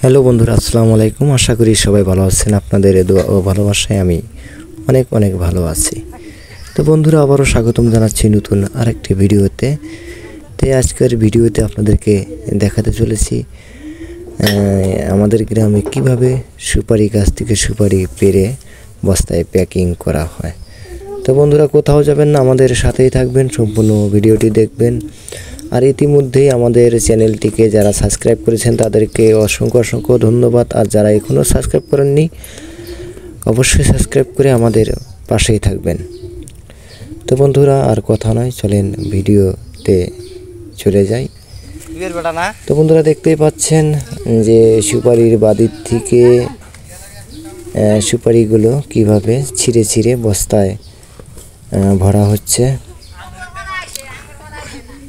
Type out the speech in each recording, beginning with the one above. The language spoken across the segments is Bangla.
হ্যালো বন্ধুরা, আসসালামু আলাইকুম। আশা করি সবাই ভালো আছেন। আপনাদের দোয়া ও ভালোবাসায় আমি অনেক অনেক ভালো আছি। তো বন্ধুরা, আবারও স্বাগতম জানাচ্ছি নতুন আরেকটি ভিডিওতে। আজকের ভিডিওতে আপনাদেরকে দেখাতে চলেছি আমাদের গ্রামে কিভাবে সুপারি গাছ থেকে সুপারি পেড়ে বস্তায় প্যাকিং করা হয়। তো বন্ধুরা, কোথাও যাবেন না, আমাদের সাথেই থাকবেন, সম্পূর্ণ ভিডিওটি দেখবেন। আর ইতিমধ্যেই আমাদের চ্যানেলটিকে যারা সাবস্ক্রাইব করেছেন তাদেরকে অসংখ্য অসংখ্য ধন্যবাদ। আর যারা এখনও সাবস্ক্রাইব করেননি অবশ্যই সাবস্ক্রাইব করে আমাদের পাশেই থাকবেন। তো বন্ধুরা, আর কথা নয়, চলেন ভিডিওতে চলে যাই। তো বন্ধুরা, দেখতেই পাচ্ছেন যে সুপারির বাদির থেকে সুপারিগুলো কিভাবে ছিঁড়ে ছিঁড়ে বস্তায় ভরা হচ্ছে।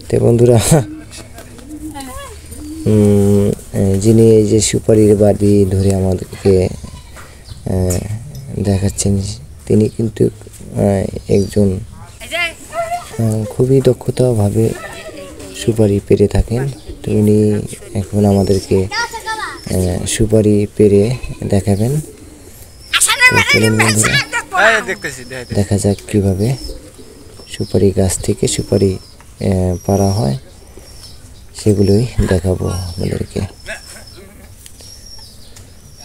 তো বন্ধুরা, যিনি এই যে সুপারির বাদি ধরে আমাদেরকে দেখাচ্ছেন, তিনি কিন্তু একজন খুবই দক্ষতাভাবে সুপারি পেড়ে থাকেন। তো উনি এখন আমাদেরকে সুপারি পেড়ে দেখাবেন। চলুন বন্ধুরা, দেখা যাক কিভাবে সুপারি গাছ থেকে সুপারি পাড়া হয়, সেগুলোই দেখাবো আপনাদেরকে।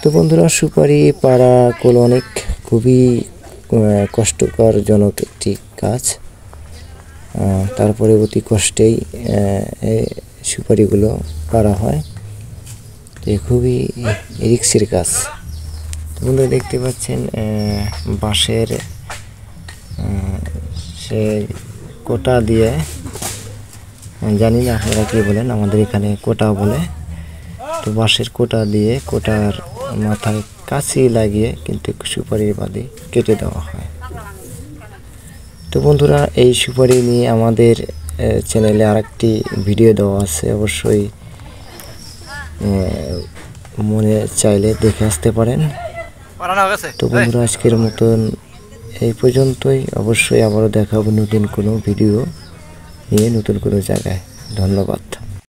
তো বন্ধুরা, সুপারি পাড়া অনেক খুবই কষ্টকরজনক একটি কাজ। তারপরে অতি কষ্টেই সুপারিগুলো পাড়া হয়। তো খুবই রিস্কের কাজ। তো বন্ধুরা, দেখতে পাচ্ছেন বাঁশের সে কোটা দিয়ে, জানি না আপনারা কী বলেন, আমাদের এখানে কোটা বলে। তো বাঁশের কোটা দিয়ে কোটার মাথায় কাঁচি লাগিয়ে কিন্তু সুপারির বাদি কেটে দেওয়া হয়। তো বন্ধুরা, এই সুপারি নিয়ে আমাদের চ্যানেলে আরেকটি ভিডিও দেওয়া আছে, অবশ্যই মনে চাইলে দেখে আসতে পারেন। তো বন্ধুরা, আজকের মতন এই পর্যন্তই। অবশ্যই আবারও দেখাবো নতুন কোনো ভিডিও নিয়ে, নতুন কোনো জায়গায়। ধন্যবাদ।